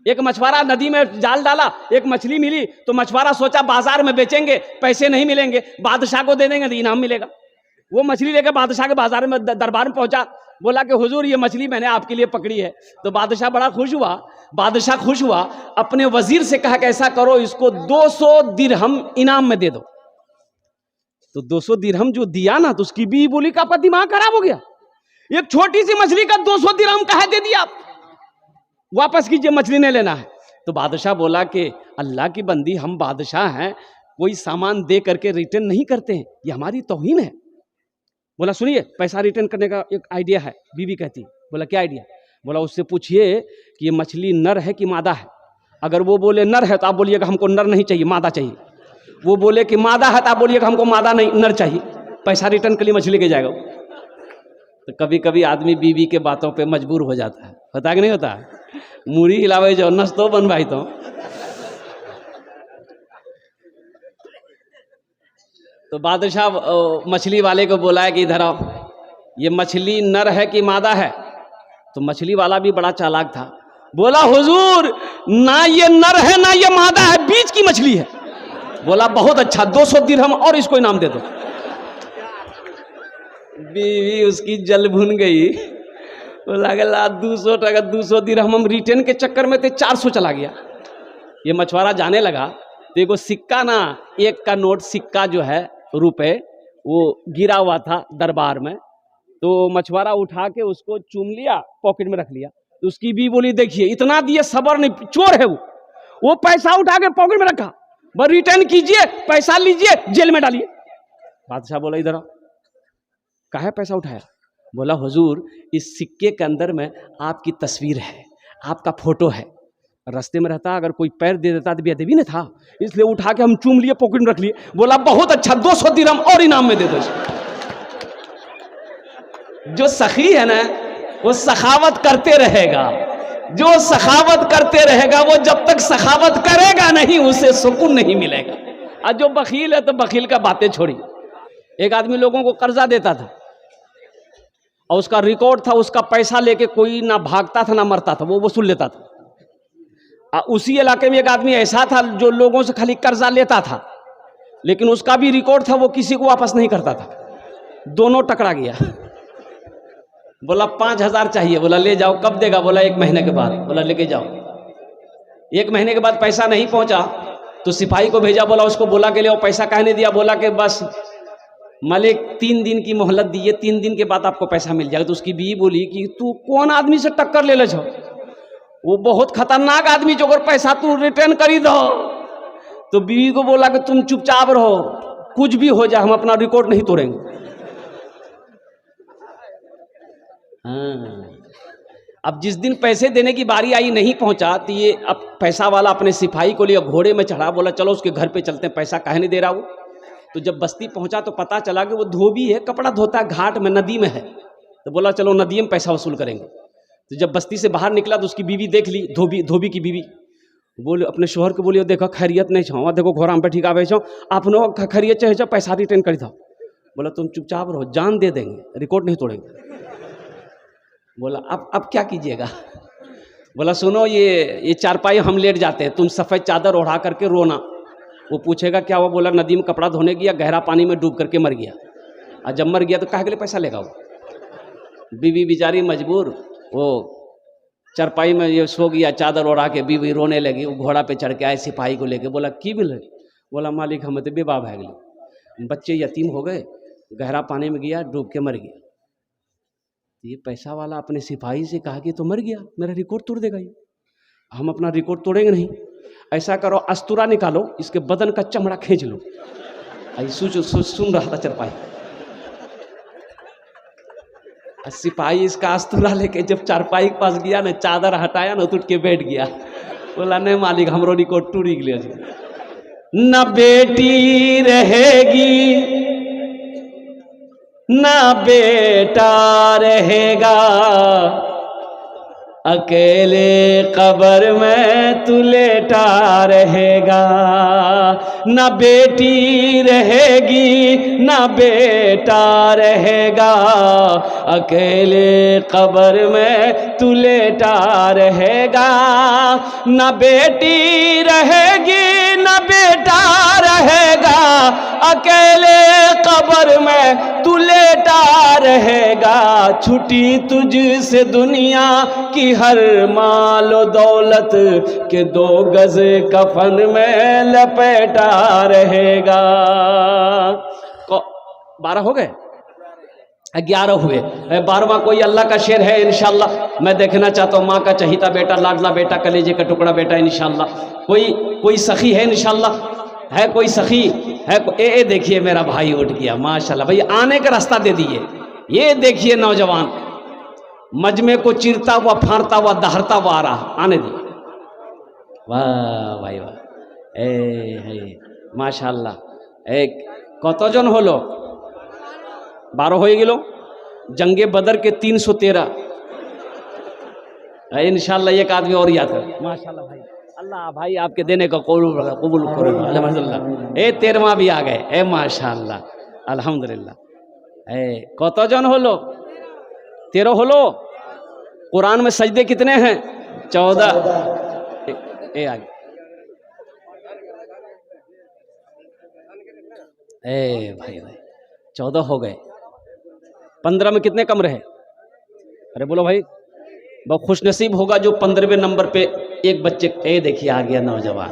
एक मछुआरा नदी में जाल डाला, एक मछली मिली तो मछुआरा सोचा बाजार में बेचेंगे, पैसे नहीं मिलेंगे, बादशाह को दे देंगे तो इनाम मिलेगा। वो मछली लेकर बादशाह के बाजार में दरबार में पहुंचा, बोला कि हुजूर ये मछली मैंने आपके लिए पकड़ी है। तो बादशाह बड़ा खुश हुआ। बादशाह खुश हुआ, अपने वजीर से कहा कि ऐसा करो, इसको 200 दिरहम इनाम में दे दो। तो 200 दिरहम जो दिया ना, तो उसकी बीवी बोली कि आपका दिमाग खराब हो गया, एक छोटी सी मछली का 200 दिरहम कहा दे दिया, आप वापस कीजिए, मछली नहीं लेना है। तो बादशाह बोला कि अल्लाह की बंदी, हम बादशाह हैं, कोई सामान दे करके रिटर्न नहीं करते हैं, ये हमारी तौहीन है। बोला सुनिए, पैसा रिटर्न करने का एक आइडिया है। बीवी कहती, बोला क्या आइडिया? बोला उससे पूछिए कि ये मछली नर है कि मादा है। अगर वो बोले नर है तो आप बोलिएगा हमको नर नहीं चाहिए, मादा चाहिए। वो बोले कि मादा है तो आप बोलिएगा हमको मादा नहीं, नर चाहिए। पैसा रिटर्न के लिए मछली लेके जाएगा। तो कभी कभी आदमी बीवी के बातों पे मजबूर हो जाता है, होता है कि नहीं होता है? मूड़ी हिलावे जो नस तो बन भाई। तो बादशाह मछली वाले को बोला है कि इधर आओ, ये मछली नर है कि मादा है? तो मछली वाला भी बड़ा चालाक था, बोला हुजूर ना ये नर है ना ये मादा है, बीच की मछली है। बोला बहुत अच्छा, 200 दिरहम और इसको इनाम दे दो। बीवी उसकी जल भुन गई, बोला 200 टका 200 दिरहम हम रिटर्न के चक्कर में थे 400 चला गया। ये मछुआरा जाने लगा, देखो सिक्का ना, एक का नोट सिक्का जो है रुपए, वो गिरा हुआ था दरबार में। तो मछुआरा उठा के उसको चूम लिया, पॉकेट में रख लिया। तो उसकी बीवी बोली देखिए इतना दिए सबर नहीं, चोर है वो पैसा उठा के पॉकेट में रखा, बस रिटर्न कीजिए, पैसा लीजिए, जेल में डालिए। बादशाह बोला इधर आओ, काहे पैसा उठाया? बोला हुजूर इस सिक्के के अंदर में आपकी तस्वीर है, आपका फोटो है, रास्ते में रहता अगर कोई पैर दे देता तो बेअदबी न था, इसलिए उठा के हम चूम लिए, पॉकेट में रख लिए। बोला बहुत अच्छा, 200 दिरहम और इनाम में दे दो। जो सखी है ना वो सखावत करते रहेगा, जो सखावत करते रहेगा वो जब तक सखावत करेगा नहीं उसे सुकून नहीं मिलेगा। और जो बखील है तो बखील का बातें छोड़ी। एक आदमी लोगों को कर्जा देता था और उसका रिकॉर्ड था, उसका पैसा लेके कोई ना भागता था ना मरता था, वो वसूल लेता था। उसी इलाके में एक आदमी ऐसा था जो लोगों से खाली कर्जा लेता था, लेकिन उसका भी रिकॉर्ड था, वो किसी को वापस नहीं करता था। दोनों टकरा गया। बोला 5000 चाहिए, बोला ले जाओ। कब देगा? बोला 1 महीने के बाद। बोला लेके जाओ। 1 महीने के बाद पैसा नहीं पहुंचा तो सिपाही को भेजा, बोला उसको बोला के ले, पैसा काहे नहीं दिया? बोला कि बस मालिक 3 दिन की मोहलत दी है, 3 दिन के बाद आपको पैसा मिल जाएगा। तो उसकी बीवी बोली कि तू कौन आदमी से टक्कर ले छो, वो बहुत खतरनाक आदमी जो, अगर पैसा तू रिटर्न करी दो। तो बीवी को बोला कि तुम चुपचाप रहो, कुछ भी हो जाए हम अपना रिकॉर्ड नहीं तोड़ेंगे। हाँ, अब जिस दिन पैसे देने की बारी आई नहीं पहुंचा, तो ये अब पैसा वाला अपने सिपाही को लिए घोड़े में चढ़ा, बोला चलो उसके घर पे चलते हैं, पैसा काहे नहीं दे रहा वो। तो जब बस्ती पहुंचा तो पता चला कि वो धोबी है, कपड़ा धोता है, घाट में नदी में है। तो बोला चलो नदी में पैसा वसूल करेंगे। तो जब बस्ती से बाहर निकला तो उसकी बीवी देख ली, धोबी की बीवी बोले अपने शोहर को, बोलिए देखो खैरियत नहीं छो, देखो घोड़ा पे ठीक आवे छो, आप खैरियत चाहे छो, पैसा रिटर्न कर दो। बोला तुम चुपचाप रहो, जान दे देंगे, रिकॉर्ड नहीं तोड़ेंगे। बोला अब क्या कीजिएगा? बोला सुनो, ये चारपाई हम लेट जाते हैं, तुम सफ़ेद चादर ओढ़ा करके रोना। वो पूछेगा क्या हुआ? बोला नदी में कपड़ा धोने गया, गहरा पानी में डूब करके मर गया। और जब मर गया तो काहे के लिए पैसा लेगा वो? बीवी बेचारी मजबूर, वो चारपाई में ये सो गया, चादर ओढ़ा के बीवी रोने लगी। वो घोड़ा पे चढ़ के आए सिपाही को लेके, बोला की बिल? बोला मालिक हम तो बेबा भाग गए, बच्चे यतीम हो गए, गहरा पानी में गया, डूब के मर गया। ये पैसा वाला अपने सिपाही से कहा कि तो मर गया, मेरा रिकॉर्ड तोड़ देगा ये, हम अपना रिकॉर्ड तोड़ेंगे नहीं। ऐसा करो अस्तूरा निकालो, इसके बदन का चमड़ा खींच लो। सुन रहा था चरपाई। सिपाही इसका अस्तूरा लेके जब चारपाई के पास गया ना, चादर हटाया ना, तो उठ के बैठ गया। बोला नहीं मालिक हमरो रिकॉर्ड टूट गया, न बेटी रहेगी ना बेटा रहेगा, अकेले कब्र में तू लेटा रहेगा। ना बेटी रहेगी ना बेटा रहेगा, अकेले कब्र में तू लेटा रहेगा। ना बेटी रहेगी ना बेटा रहेगा, अकेले कब्र में तू लेटा रहेगा। छुटी तुझसे दुनिया की हर मालो दौलत के 2 गज कफन में लपेटा रहेगा। 12 हो गए, 11 हुए, 12वां कोई अल्लाह का शेर है इंशाअल्लाह मैं देखना चाहता हूँ। माँ का चहीता बेटा, लाडला बेटा, कलेजे का टुकड़ा बेटा इंशाअल्लाह। कोई सखी है इंशाअल्लाह? है कोई सखी है? ए देखिए मेरा भाई उठ गया माशाल्लाह। भाई आने का रास्ता दे दिए। ये देखिए नौजवान मजमे को चीरता हुआ फाड़ता हुआ दहरता हुआ आ रहा, आने दी। वाह भाई वाह, ए माशाल्लाह। एक कतजन हलो? 12 हो गेलो। जंगे बदर के 313 इंशाल्लाह। एक आदमी और याद कर माशाल्लाह। भाई अल्लाह भाई आपके देने का कबूल करो अल्हम्दुलिल्लाह। 13वां भी आ गए, ए माशाल्लाह अल्हम्दुलिल्लाह। कतजन हलो? 13 हलो। कुरान में सजदे कितने हैं? 14। आगे भाई 14 हो गए। 15 में कितने कम रहे? अरे बोलो भाई। बहुत खुशनसीब होगा जो 15वें नंबर पे एक बच्चे। देखिए आ गया नौजवान।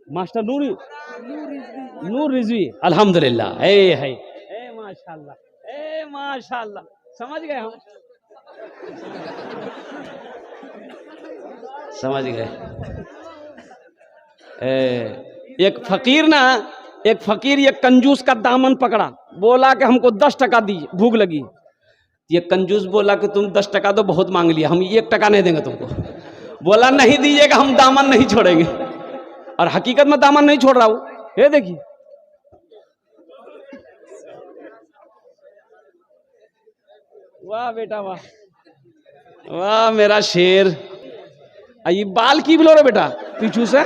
मास्टर नूर रिजवी अल्हम्दुलिल्लाह। है माशाल्लाह, माशाल्लाह। समझ गए हम, समझ गए। एक फकीर एक कंजूस का दामन पकड़ा, बोला कि हमको 10 टका दीजिए, भूख लगी। ये कंजूस बोला कि तुम 10 टका तो बहुत मांग लिया, हम 1 टका नहीं देंगे तुमको। बोला नहीं दीजिएगा, हम दामन नहीं छोड़ेंगे। और हकीकत में दामन नहीं छोड़ रहा हूं। ये देखिए वाह बेटा वाह, वाह मेरा शेर। ये बाल की बोलो रे बेटा पीछू से।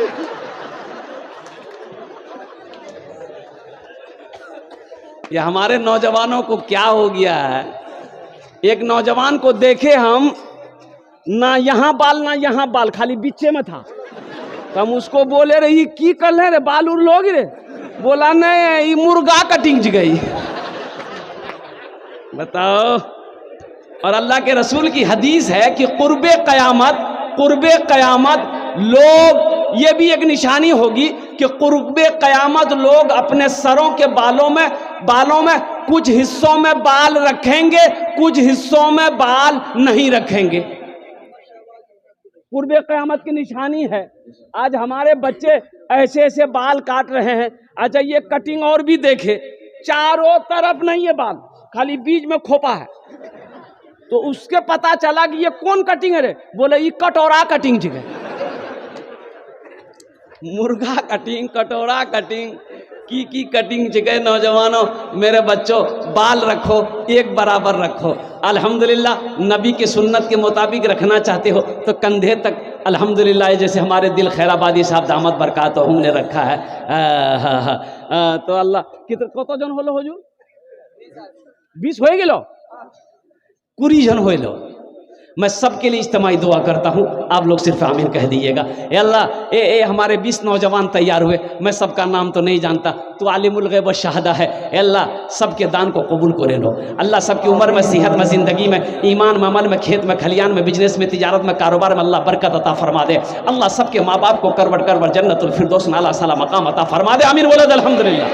ये हमारे नौजवानों को क्या हो गया है। एक नौजवान को देखे हम, ना यहाँ बाल ना यहाँ बाल, खाली बीचे में था। तो हम उसको बोले रे ये की कर ले रे, बाल उड़ लोगी रे? बोला नहीं, ये मुर्गा कटिंग गई। बताओ। और अल्लाह के रसूल की हदीस है कि कुर्बे क़यामत लोग, ये भी एक निशानी होगी कि कुर्बे क़यामत लोग अपने सरों के बालों में कुछ हिस्सों में बाल रखेंगे, कुछ हिस्सों में बाल नहीं रखेंगे। कुर्बे क़यामत की निशानी है। आज हमारे बच्चे ऐसे ऐसे बाल काट रहे हैं। अच्छा ये कटिंग और भी देखे, चारों तरफ नहीं है बाल, खाली बीच में खोपा है। तो उसके पता चला कि ये कौन कटिंग है रे? बोले ये कटोरा कटिंग जगह। मुर्गा कटिंग, कटोरा कटिंग की कटिंग जगह। नौजवानों मेरे बच्चों, बाल रखो, एक बराबर रखो। अल्हम्दुलिल्लाह नबी की सुन्नत के मुताबिक रखना चाहते हो तो कंधे तक अल्हम्दुलिल्लाह, जैसे हमारे दिल खैराबादी साहब दामद बरकात हमने रखा है। तो अल्लाह कितने कत जन होलो हुजूर? 20 हो गेलो, 20 जन हो लो। मैं सबके लिए इज्तिमाई दुआ करता हूँ, आप लोग सिर्फ आमीन कह दीजिएगा। ए अल्लाह, ए हमारे 20 नौजवान तैयार हुए। मैं सबका नाम तो नहीं जानता, तो आलिमुल गैब व शहादा है। ए अल्लाह सबके दान को कबूल करे लो। अल्लाह सबकी उम्र में, सेहत में, ज़िंदगी में, ईमान में, अमल में, खेत में, खलियान में, बिजनेस में, तिजारत में, कारोबार में अल्लाह बरकत अता फरमा दे। अल्लाह सबके माँ बाप को करवट जन्नतुल फिरदौस में आला साला मकाम अता फरमा दे। आमीन बोलो अल्हम्दुलिल्लाह।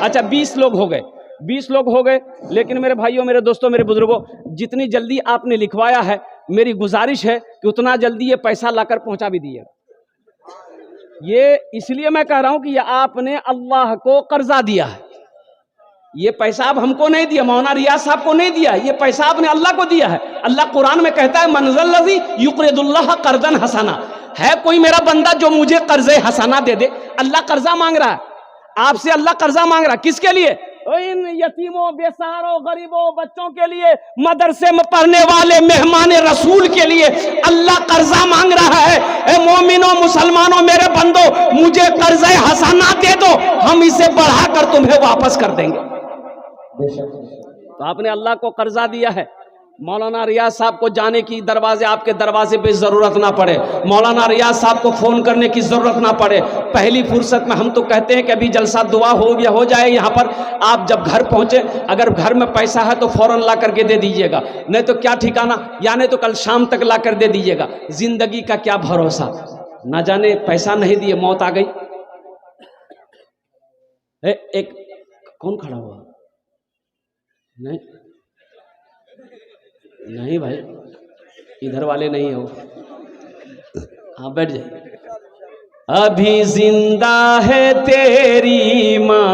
अच्छा 20 लोग हो गए, 20 लोग हो गए। लेकिन मेरे भाइयों, मेरे दोस्तों, मेरे बुजुर्गों, जितनी जल्दी आपने लिखवाया है, मेरी गुजारिश है कि उतना जल्दी ये पैसा लाकर पहुंचा भी दिए। ये इसलिए मैं कह रहा हूं कि ये आपने अल्लाह को कर्जा दिया है। ये पैसा आप हमको नहीं दिया, मौलाना रियाज साहब को नहीं दिया, ये पैसा आपने अल्लाह को दिया है। अल्लाह कुरान में कहता है मनज़ल्लज़ी युक़रिदुल्लाह क़र्ज़न हसना। है कोई मेरा बंदा जो मुझे कर्ज़े हसना दे दे? अल्लाह कर्जा मांग रहा है आपसे, अल्लाह कर्जा मांग रहा है। किसके लिए? इन यतीमों, बेसहारों, गरीबों, बच्चों के लिए, मदरसे में पढ़ने वाले मेहमान रसूल के लिए अल्लाह कर्जा मांग रहा है। ए मोमिनों, मुसलमानों, मेरे बंदो, मुझे कर्जा हसना दे दो, हम इसे बढ़ाकर तुम्हें वापस कर देंगे। तो आपने अल्लाह को कर्जा दिया है। मौलाना रियाज साहब को जाने की दरवाजे, आपके दरवाजे पे जरूरत ना पड़े, मौलाना रियाज साहब को फोन करने की जरूरत ना पड़े। पहली फुर्सत में हम तो कहते हैं कि अभी जलसा दुआ हो गया, हो जाए यहाँ पर। आप जब घर पहुंचे, अगर घर में पैसा है तो फौरन ला करके दे दीजिएगा, नहीं तो क्या ठिकाना, यानी तो कल शाम तक ला कर दे दीजिएगा। जिंदगी का क्या भरोसा, ना जाने पैसा नहीं दिए मौत आ गई। एक कौन खड़ा हुआ? नहीं नहीं भाई, इधर वाले नहीं हो, हाँ बैठ जाइए। अभी जिंदा है तेरी माँ,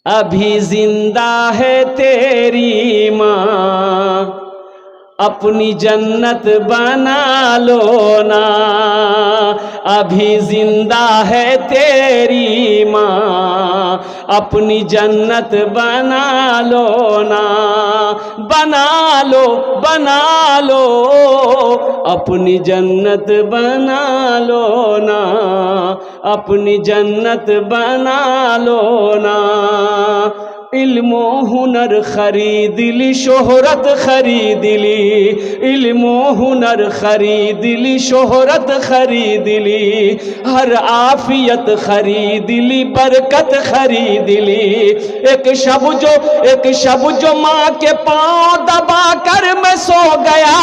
अभी जिंदा है तेरी माँ, अपनी जन्नत बना लो ना। अभी जिंदा है तेरी माँ, अपनी जन्नत बना लो ना। बना लो, बना लो, अपनी जन्नत बना लो ना, अपनी जन्नत बना लो ना। इल्मो हुनर खरीद ली, शोहरत खरीद ली, इल्मो हुनर खरीद ली, शोहरत खरीद ली, हर आफियत खरीद ली, बरकत खरीद ली। एक शब जो माँ के पाँव दबा कर मैं सो गया,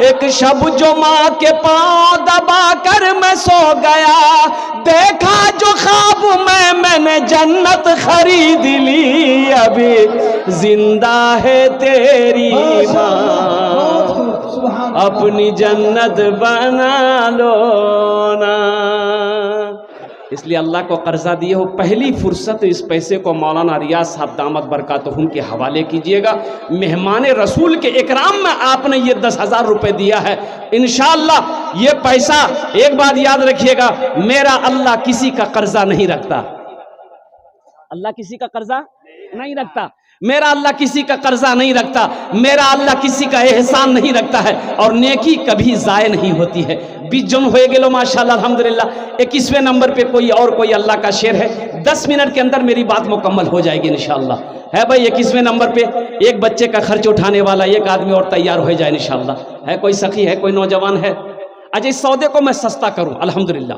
एक शब जो माँ के पाँव दबा कर मैं सो गया, देखा जो ख्वाब मैंने जन्नत खरीद ली। अभी जिंदा है तेरी माँ, अपनी जन्नत बना लो ना। इसलिए अल्लाह को कर्जा दिए हो, पहली फुर्सत इस पैसे को मौलाना रियाज साहब दामत बरकातुहुम के हवाले कीजिएगा। मेहमान रसूल के इकराम में आपने ये 10,000 रुपए दिया है। इंशाअल्लाह ये पैसा, एक बात याद रखिएगा, मेरा अल्लाह किसी का कर्जा नहीं रखता। अल्लाह किसी का कर्जा नहीं रखता, मेरा अल्लाह किसी का कर्जा नहीं रखता, मेरा अल्लाह किसी का एहसान नहीं रखता है, और नेकी कभी जाय नहीं होती है। 20 जन हो गए माशाल्लाह अल्हम्दुलिल्लाह। 21वें नंबर पे कोई अल्लाह का शेर है, 10 मिनट के अंदर मेरी बात मुकम्मल हो जाएगी इंशाअल्लाह। है भाई 21वें नंबर पे एक बच्चे का खर्च उठाने वाला एक आदमी और तैयार हो जाए इंशाअल्लाह। है कोई सखी, है कोई नौजवान है? अच्छा, इस सौदे को मैं सस्ता करूं अल्हम्दुलिल्लाह।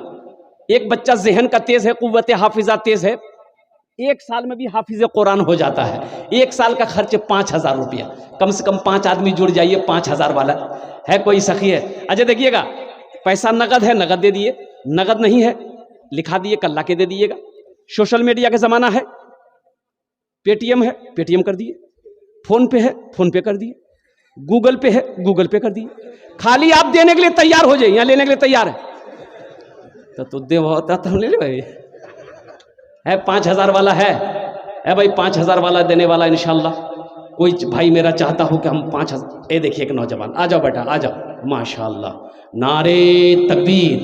एक बच्चा जहन का तेज है, कुव्वत हाफिजा तेज है, 1 साल में भी हाफिज कुरान हो जाता है। 1 साल का खर्च 5,000 रुपया, कम से कम 5 आदमी जुड़ जाइए 5,000 वाला। है कोई सखी है? अच्छा देखिएगा, पैसा नगद है, नगद दे दिए, नगद नहीं है लिखा दिए, कल्ला के दे दिएगा। सोशल मीडिया का जमाना है, पेटीएम है, पेटीएम कर दिए, फोन पे है, फोन पे कर दिए, गूगल पे है, गूगल पे कर दिए। खाली आप देने के लिए तैयार हो जाइए, यहाँ लेने के लिए तैयार है तो दे होता तो हम ले ले भाई। है 5,000 वाला है भाई, 5,000 वाला देने वाला इंशाल्लाह। कोई भाई मेरा चाहता हो कि हम 5,000, ये देखिए एक नौजवान, आ जाओ बेटा आ जाओ, माशाल्लाह, नारे तकबीर,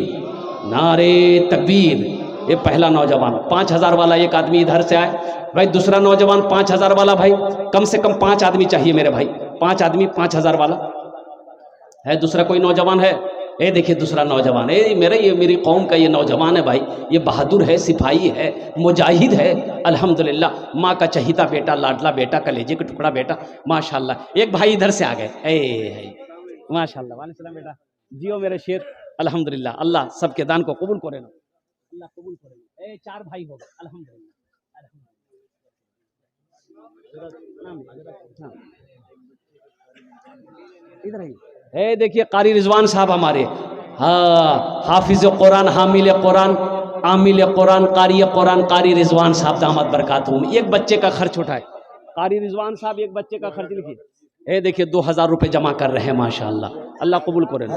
नारे तकबीर। ये पहला नौजवान 5,000 वाला, एक आदमी इधर से आए भाई। दूसरा नौजवान 5,000 वाला भाई, कम से कम 5 आदमी चाहिए मेरे भाई, 5 आदमी 5,000 वाला है। दूसरा कोई नौजवान है? ये देखिए दूसरा नौजवान है, ये मेरी कौम का ये नौजवान है भाई, ये बहादुर है, सिपाही है, मुजाहिद है अल्हम्दुलिल्लाह। माँ का चहीता बेटा, लाडला बेटा, कलेजे का टुकड़ा बेटा, माशाल्लाह। एक भाई इधर से आ गए, माशाल्लाह वालेकुम बेटा, जियो मेरे शेर अल्हम्दुलिल्लाह। अल्लाह सबके दान को कबूल करे ना, अल्लाह कबूल करे। 4 भाई हो गए अल्हम्दुलिल्लाह। इधर आइए, देखिए कारी रिजवान साहब हमारे, हाँ, हाफिज कुरान, हामिल कुरान, आमिल कुरान, कारी कुरान, कारी रिजवान साहब दामत बरकातुहुम। एक बच्चे का खर्च उठाए, कारी रिजवान साहब एक बच्चे का खर्च लिखिए। देखिए 2,000 रुपये जमा कर रहे हैं माशाअल्लाह। अल्लाह कबूल करें।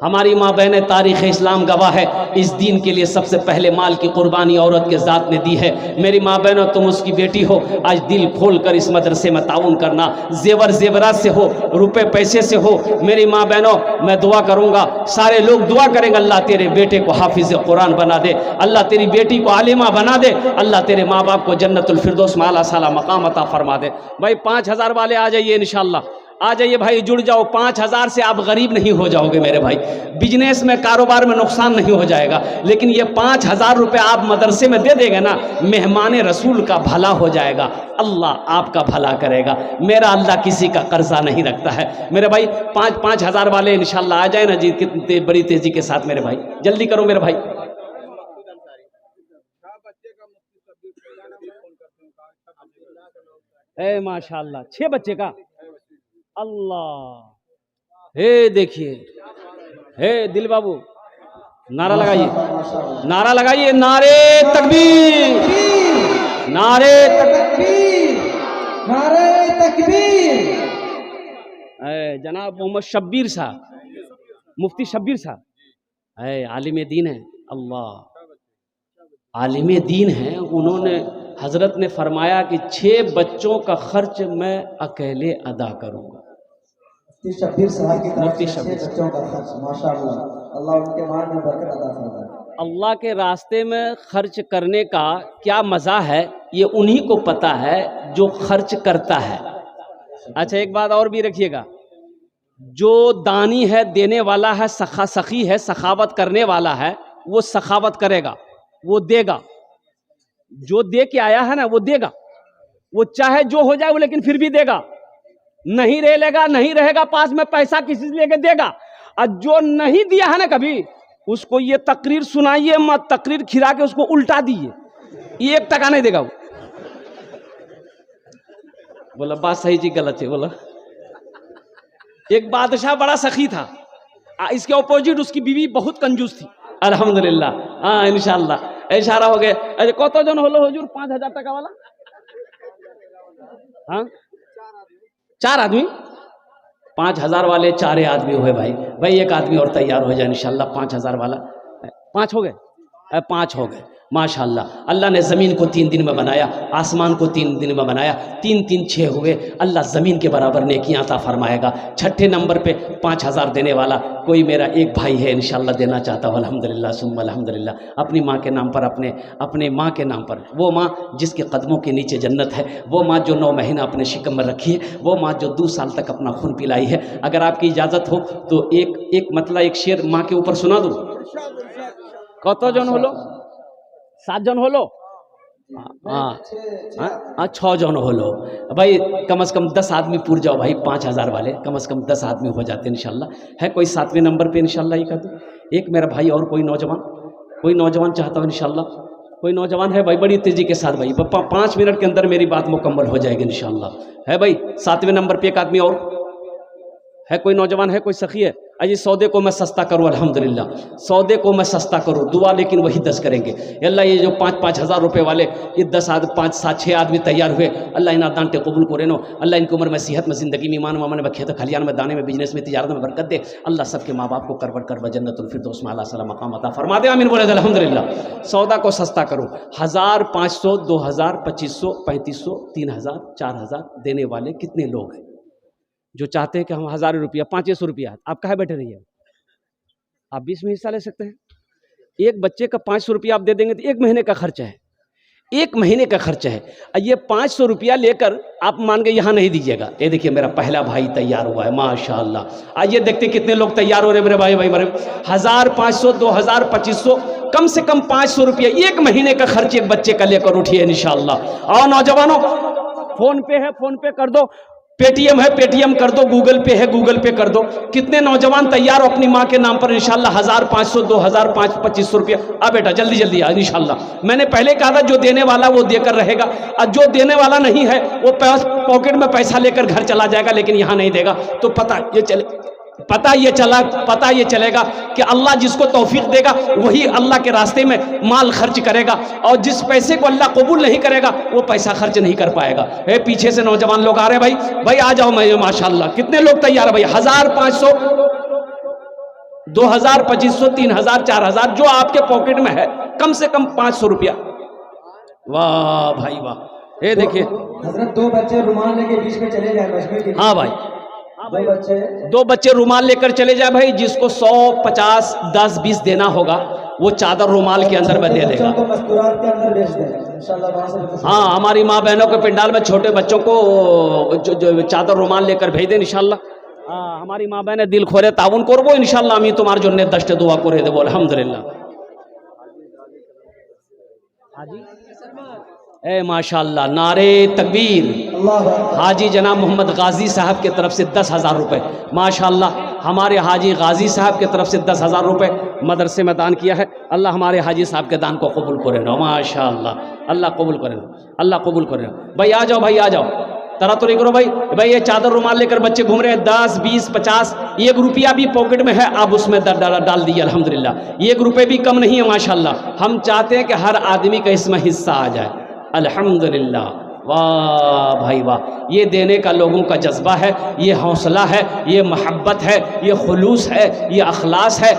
हमारी माँ बहनें, तारीख़ इस्लाम गवाह है, इस दीन के लिए सबसे पहले माल की कुर्बानी औरत के ज़ात ने दी है। मेरी माँ बहनों, तुम उसकी बेटी हो, आज दिल खोल कर इस मदरसे में ताउन करना, जेवर जेवरात से हो, रुपए पैसे से हो। मेरी माँ बहनों, मैं दुआ करूँगा, सारे लोग दुआ करेंगे, अल्लाह तेरे बेटे को हाफिज़ कुरान बना दे, अल्लाह तेरी बेटी को आलिमा बना दे, अल्लाह तेरे माँ बाप को जन्नतुल फिरदौस में आला साला मकाम अता फरमा दे। भाई 5000 वाले आ जाइए इंशाअल्लाह, आ जाइए भाई, जुड़ जाओ। 5000 से आप गरीब नहीं हो जाओगे मेरे भाई, बिजनेस में कारोबार में नुकसान नहीं हो जाएगा, लेकिन ये 5000 रुपये आप मदरसे में दे देंगे ना, मेहमान रसूल का भला हो जाएगा, अल्लाह आपका भला करेगा। मेरा अल्लाह किसी का कर्जा नहीं रखता है मेरे भाई। 5-5 हज़ार वाले इंशाल्लाह आ जाए ना जी, कितनी बड़ी तेजी के साथ मेरे भाई, जल्दी करो मेरे भाई। ए माशाल्लाह, 6 बच्चे का, अल्लाह। हे देखिए, हे दिल बाबू, नारा लगाइए, नारा लगाइए, नारे तकबीर, नारे तकबीर, नारे तकबीर। जनाब मोहम्मद शब्बीर साहब, मुफ्ती शब्बीर साहब आलिम दीन है, अल्लाह आलिम दीन है। उन्होंने, हजरत ने फरमाया कि 6 बच्चों का खर्च मैं अकेले अदा करूंगा। मुफ्ती शब्बीर साहब की तरफ से 6 बच्चों का खर्च, माशाअल्लाह, अल्लाह उनके माल में बरकत अता फरमाए। अल्लाह के रास्ते में खर्च करने का क्या मज़ा है, ये उन्हीं को पता है जो खर्च करता है। अच्छा, एक बात और भी रखिएगा, जो दानी है, देने वाला है, सखी है, सखावत करने वाला है, वो सखावत करेगा, वो देगा। जो दे के आया है ना, वो देगा, वो चाहे जो हो जाए वो, लेकिन फिर भी देगा, नहीं रह लेगा, नहीं रहेगा पास में पैसा किसी से लेके देगा। और जो नहीं दिया है ना कभी, उसको ये तकरीर सुनाइए मत, तकरीर खिला के उसको उल्टा दिए, 1 टका नहीं देगा वो। बोला बात सही जी, गलत है बोला। एक बादशाह बड़ा सखी था, इसके ऑपोजिट उसकी बीवी बहुत कंजूस थी। अल्हम्दुलिल्लाह, हाँ इंशाल्लाह इशारा हो गया। अरे कत जन हलो हुजूर 5000 टका वाला? हाँ 4 आदमी, 5000 वाले 4 आदमी हुए भाई। भाई 1 आदमी और तैयार हो जाए इंशाल्लाह, 5000 वाला 5 हो गए, 5 हो गए माशाल्लाह। अल्लाह ने ज़मीन को 3 दिन में बनाया, आसमान को 3 दिन में बनाया, 3-3 6 हुए। अल्लाह ज़मीन के बराबर नेकियां अता फरमाएगा। 6ठे नंबर पे 5000 देने वाला कोई मेरा एक भाई है, इंशाल्लाह देना चाहता हूँ, अल्हम्दुलिल्लाह सुम्मा अल्हम्दुलिल्लाह, अपनी माँ के नाम पर, अपने माँ के नाम पर। वो माँ जिसके कदमों के नीचे जन्नत है, वो माँ जो 9 महीना अपने शिकम में रखी है, वो माँ जो 2 साल तक अपना खून पिलाई है। अगर आपकी इजाज़त हो तो एक मतलब एक शेर माँ के ऊपर सुना दूँ। कत जन होलो? 7 जन होलो? हाँ 6 जन होलो भाई। कम से कम 10 आदमी पूर जाओ भाई, 5000 वाले कम से कम 10 आदमी हो जाते हैं इंशाल्लाह। है कोई 7वें नंबर पे इंशाल्लाह ये कहते, एक मेरा भाई और कोई नौजवान चाहता हूँ इंशाल्लाह। कोई नौजवान है भाई, बड़ी तेजी के साथ भाई, 5 मिनट के अंदर मेरी बात मुकम्मल हो जाएगी इंशाल्लाह। है भाई 7वें नंबर पे एक आदमी और है, कोई नौजवान है, कोई सखी है? अजी सौदे को मैं सस्ता करूँ, अल्हम्दुलिल्लाह सौदे को मैं सस्ता करूँ, दुआ लेकिन वही 10 करेंगे। अल्लाह ये जो 5-5 हज़ार रुपये वाले ये 10 आदमी, 5-7-6 आदमी तैयार हुए, अल्लाह इन दानटे कबूल को रेनो। अल्लाह इनकी उम्र में, सेहत में, ज़िंदगी में, ईमान में, खेत खलियान में, दाने में, बिजनेस में, तिजारत में बरकत दे। अल्लाह सबके माँ बाप को करवर कर जन्नतुल फिरदौस में आला साला मकाम अता फरमा दे, आमीन बोले अल्हम्दुलिल्लाह। सौदा को सस्ता करो, 1000, 500, 2000, 2500, 3500, 3000, 4000 देने वाले कितने लोग हैं जो चाहते हैं कि हम 1000 रुपया, 500 रुपया, आप कहाँ बैठे रहिए, आप 20 में हिस्सा ले सकते हैं। एक बच्चे का 500 रुपया आप दे देंगे तो 1 महीने का खर्च है, 1 महीने का खर्च है। ये 500 रुपया लेकर आप मान के यहाँ नहीं दीजिएगा। ये देखिए मेरा पहला भाई तैयार हुआ है माशाल्लाह। आइए देखते कितने लोग तैयार हो रहे मेरे भाई। 1000, 500, 2000, 2500, कम से कम 500 रुपया 1 महीने का खर्च एक बच्चे का लेकर उठिए इंशाल्लाह। और नौजवानों, फोन पे है, फोन पे कर दो, पेटीएम है, पेटीएम कर दो, गूगल पे है, गूगल पे कर दो। कितने नौजवान तैयार हो अपनी माँ के नाम पर इंशाल्लाह? 1000, 500, 2000, 2500 रुपया। आ बेटा जल्दी जल्दी आ इंशाल्लाह। मैंने पहले कहा था जो देने वाला वो देकर रहेगा, और जो देने वाला नहीं है वो पॉकेट में पैसा लेकर घर चला जाएगा, लेकिन यहाँ नहीं देगा। तो पता ये चले पता ये चलेगा कि अल्लाह जिसको तौफीक देगा वही अल्लाह के रास्ते में माल खर्च करेगा, और जिस पैसे को अल्लाह कबूल नहीं करेगा वो पैसा खर्च नहीं कर पाएगा। पीछे से नौजवान लोग आ रहे हैं, भाई आ जाओ। मैं माशाल्लाह कितने लोग तैयार है भाई? 1500, 2000, 2500, 3000, 4000 जो आपके पॉकेट में है, कम से कम 500 रुपया। वाह भाई वाह। ये देखिए हजरत 2 बच्चे रुमाल लेके बीच में चले जाए मजमे के। हाँ भाई, 2 बच्चे रुमाल लेकर चले जाए भाई। जिसको 100, 50, 10, 20 देना होगा वो चादर रुमाल के अंदर में दे देगा। तो मस्तूरात के अंदर बेच दें इंशाल्लाह वहां से। हाँ, हमारी माँ बहनों के पिंडाल में छोटे बच्चों को जो चादर रुमाल लेकर भेज दें इंशाल्लाह। हाँ, हमारी माँ बहने दिल खोरे ताउन करबो इंशाल्लाह। আমি তোমার জন্য दस्ट दुआ করে দেব আলহামদুলিল্লাহ। हाजी माशाल्लाह, नारे तकबीर। हाजी जनाब मोहम्मद गाजी साहब की तरफ से 10,000 रुपये। माशाल्लाह, हमारे हाजी गाजी साहब की तरफ से 10,000 रुपये मदरसे में दान किया है। अल्लाह हमारे हाजी साहब के दान को कबूल करे ना। माशाल्लाह, अल्लाह कबूल करे, अल्लाह कबूल करे। भाई आ जाओ, भाई आ जाओ, तरह तो नहीं करो भाई। ये चादर रुमाल लेकर बच्चे घूम रहे हैं। 10, 20, 50, 1 रुपया भी पॉकेट में है, आप उसमें डाल दिए अल्हम्दुलिल्लाह। 1 रुपये भी कम नहीं है माशाल्लाह। हम चाहते हैं कि हर आदमी का इसमें हिस्सा आ जाए अल्हम्दुलिल्लाह। वाह भाई वाह। ये देने का लोगों का जज्बा है, ये हौसला है, ये मोहब्बत है, ये खुलूस है, ये अखलास है।